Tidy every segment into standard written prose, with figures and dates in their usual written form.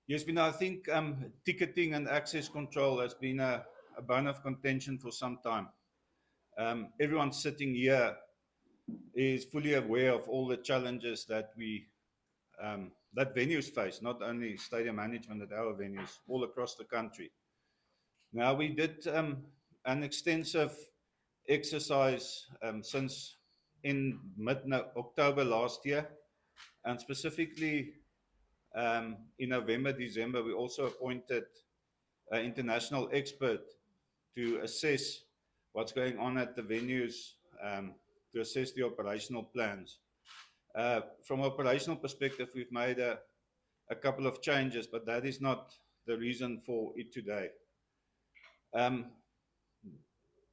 Yes, Bina, I think ticketing and access control has been a bone of contention for some time. Everyone sitting here is fully aware of all the challenges that that venues face, not only stadium management at our venues, all across the country. Now, we did an extensive exercise since in mid October last year, and specifically in November, December, we also appointed an international expert to assess what's going on at the venues, to assess the operational plans. From an operational perspective, we've made a couple of changes, but that is not the reason for it today. Um,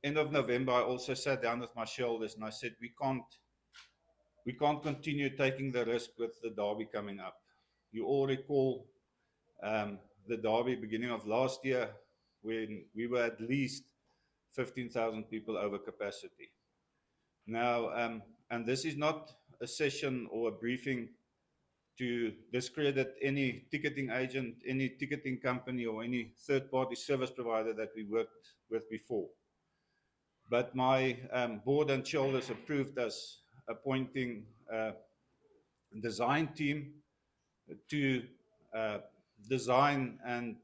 End of November, I also sat down with my shareholders and I said we can't continue taking the risk with the derby coming up. You all recall the derby beginning of last year when we were at least 15,000 people over capacity. Now, and this is not a session or a briefing to discredit any ticketing agent, any ticketing company, or any third party service provider that we worked with before. But my board and shareholders approved us appointing a design team to uh, design and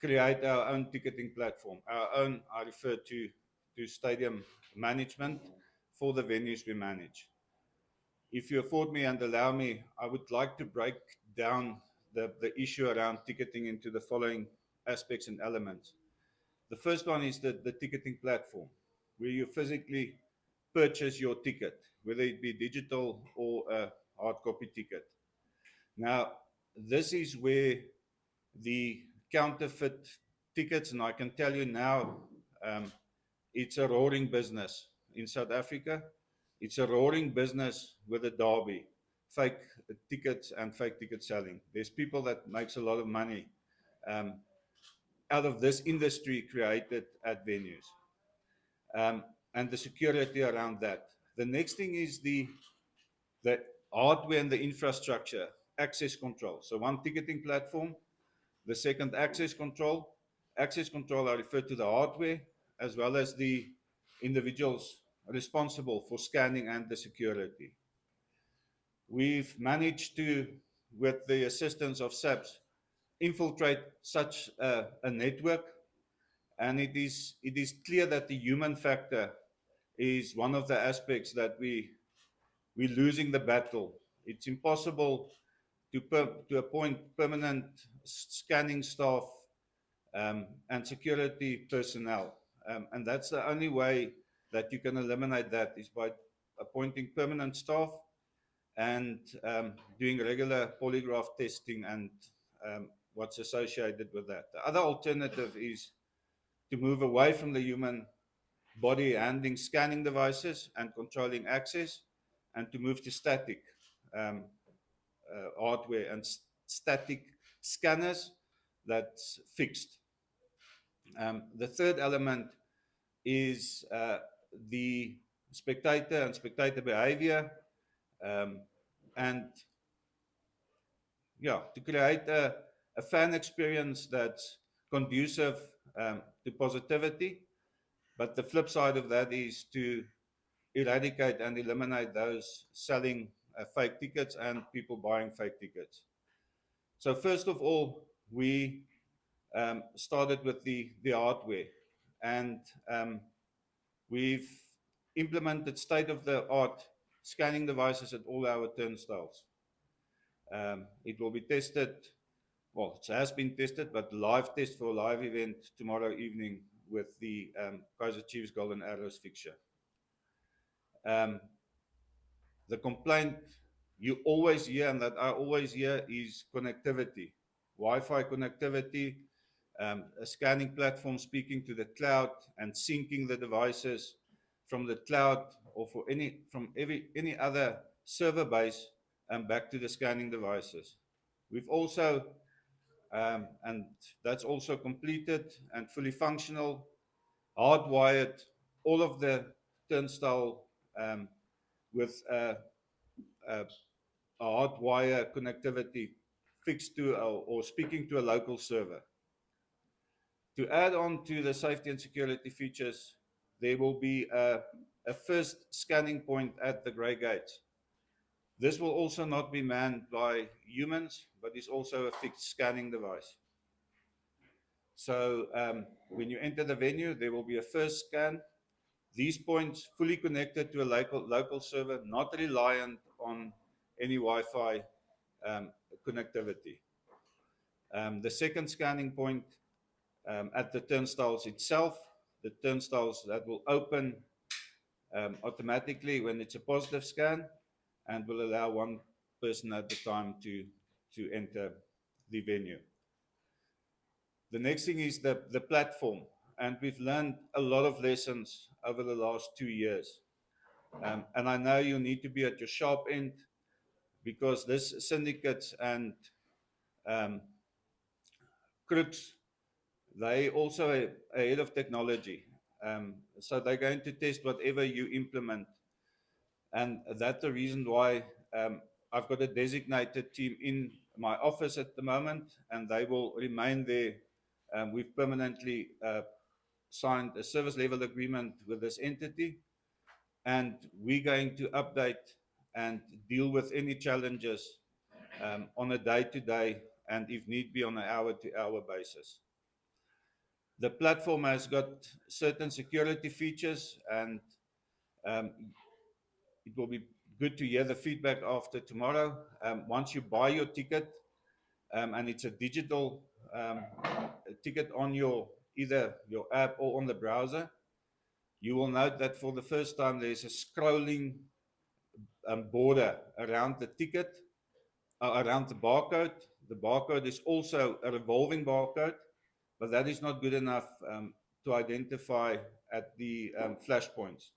create our own ticketing platform, our own, I refer to stadium management for the venues we manage. If you afford me and allow me, I would like to break down the issue around ticketing into the following aspects and elements. The first one is the ticketing platform, where you physically purchase your ticket, whether it be digital or a hard copy ticket. Now, this is where the counterfeit tickets, and I can tell you now, um, it's a roaring business in South Africa. It's a roaring business with a derby, fake tickets and fake ticket selling. There's people that makes a lot of money um, out of this industry created at venues, um, and the security around that. The next thing is the hardware and the infrastructure, access control. So one ticketing platform. The second, access control. Access control, I refer to the hardware as well as the individuals responsible for scanning and the security. We've managed to, with the assistance of SAPS, infiltrate such a network, and it is clear that the human factor is one of the aspects that we're losing the battle. It's impossible to appoint permanent scanning staff and security personnel. And that's the only way that you can eliminate that is by appointing permanent staff and doing regular polygraph testing and what's associated with that. The other alternative is to move away from the human body handling scanning devices and controlling access and to move to static um, hardware and static scanners that's fixed. The third element is the spectator and spectator behavior, um, and yeah, to create a fan experience that's conducive to positivity. But the flip side of that is to eradicate and eliminate those selling fake tickets and people buying fake tickets. So first of all, we started with the hardware, and we've implemented state-of-the-art scanning devices at all our turnstiles. It will be tested, well, it has been tested, but live test for a live event tomorrow evening with the Kaiser Chiefs Golden Arrows fixture. Um, the complaint you always hear and that I always hear is connectivity, Wi-Fi connectivity, a scanning platform speaking to the cloud and syncing the devices from the cloud or from any other server base and back to the scanning devices. We've also, and that's also completed and fully functional, hardwired all of the turnstile with a hardwire connectivity fixed to or speaking to a local server. To add on to the safety and security features, there will be a first scanning point at the grey gates. This will also not be manned by humans, but is also a fixed scanning device. So when you enter the venue, there will be a first scan. These points fully connected to a local server, not reliant on any Wi-Fi connectivity. The second scanning point at the turnstiles itself, the turnstiles that will open automatically when it's a positive scan and will allow one person at a time to enter the venue. The next thing is the platform, and we've learned a lot of lessons over the last 2 years. And I know you need to be at your sharp end, because this syndicates and crooks, they also ahead of technology. So they're going to test whatever you implement. And that's the reason why I've got a designated team in my office at the moment, and they will remain there. We've permanently signed a service level agreement with this entity, and we're going to update and deal with any challenges on a day-to-day and, if need be, on an hour-to-hour basis. The platform has got certain security features, and it will be good to hear the feedback after tomorrow. Once you buy your ticket, and it's a digital ticket on either your app or on the browser, you will note that for the first time there's a scrolling border around the ticket, around the barcode. The barcode is also a revolving barcode, but that is not good enough to identify at the flash points.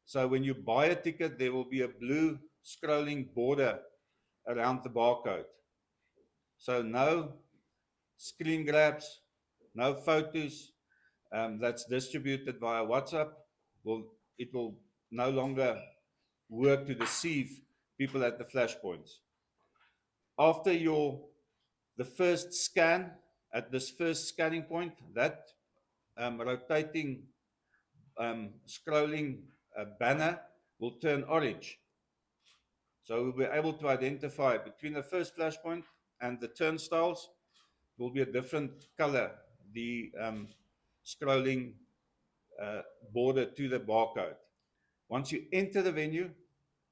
So when you buy a ticket, there will be a blue scrolling border around the barcode. So no screen grabs, no photos that's distributed via WhatsApp. It will no longer work to deceive people at the flash points. After the first scan, at this first scanning point, that rotating scrolling banner will turn orange. So we'll be able to identify between the first flash point and the turnstiles will be a different color, the scrolling border to the barcode. Once you enter the venue,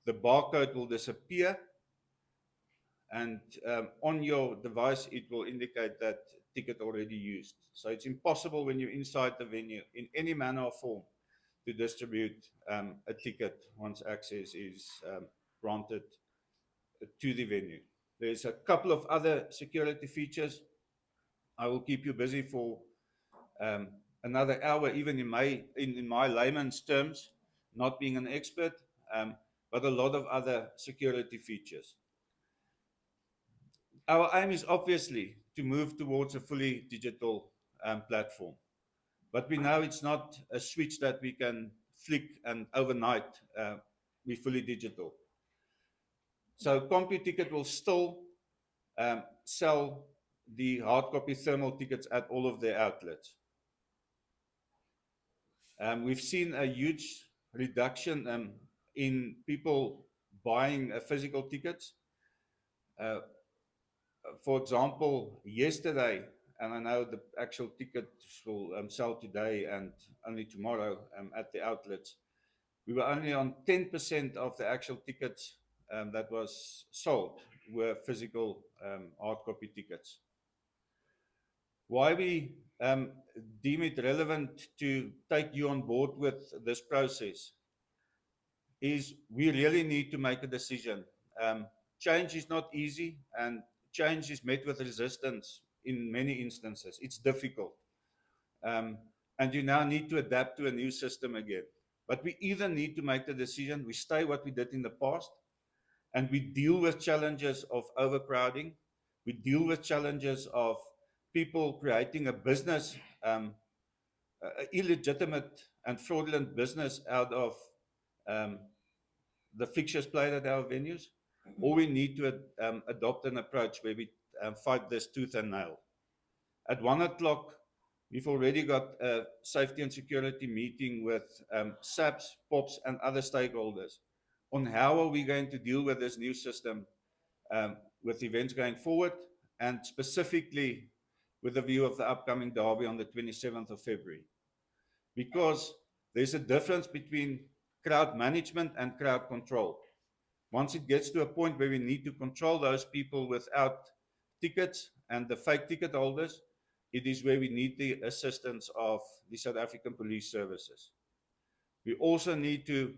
the barcode will disappear, and on your device it will indicate that ticket already used. So it's impossible when you're inside the venue in any manner or form to distribute a ticket once access is granted to the venue. There's a couple of other security features. I will keep you busy for another hour, even in my layman's terms, not being an expert, but a lot of other security features. Our aim is obviously to move towards a fully digital platform, but we know it's not a switch that we can flick and overnight be fully digital. So CompuTicket will still sell the hard copy thermal tickets at all of their outlets. We've seen a huge reduction in people buying physical tickets. For example, yesterday, and I know the actual tickets will sell today and only tomorrow at the outlets, we were only on 10% of the actual tickets that was sold were physical hard copy tickets. Why we deem it relevant to take you on board with this process is we really need to make a decision. Change is not easy, and change is met with resistance in many instances. It's difficult. And you now need to adapt to a new system again. But we either need to make the decision, we stay what we did in the past, and we deal with challenges of overcrowding, we deal with challenges of people creating a business, illegitimate and fraudulent business out of the fixtures played at our venues, or we need to adopt an approach where we fight this tooth and nail. At 1 o'clock, we've already got a safety and security meeting with SAPS, POPs, and other stakeholders on how are we going to deal with this new system with events going forward, and specifically with the view of the upcoming derby on the 27th of February. Because there's a difference between crowd management and crowd control. Once it gets to a point where we need to control those people without tickets and the fake ticket holders, it is where we need the assistance of the South African Police Services. We also need to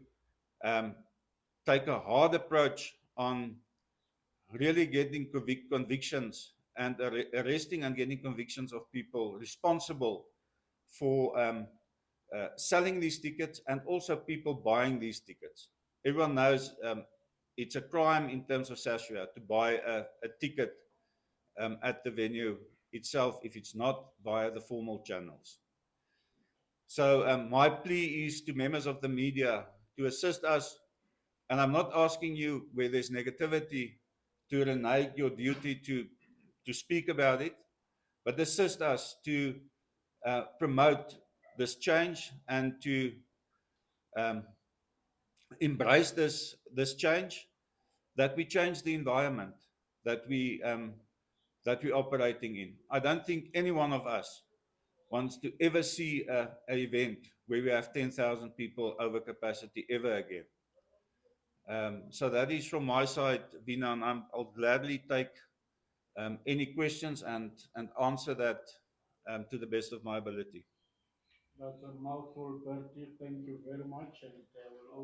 take a hard approach on really getting convictions and arresting and getting convictions of people responsible for selling these tickets and also people buying these tickets. Everyone knows it's a crime in terms of SASRIA to buy a ticket at the venue itself if it's not via the formal channels. So my plea is to members of the media to assist us, and I'm not asking you where there's negativity to renege your duty to speak about it, but assist us to promote this change and to embrace this change, that we change the environment that we're operating in. I don't think any one of us wants to ever see an event where we have 10,000 people over capacity ever again. So that is from my side, Vina, and I'll gladly take any questions and answer that to the best of my ability. That's a mouthful, Bertie. Thank you very much. And we'll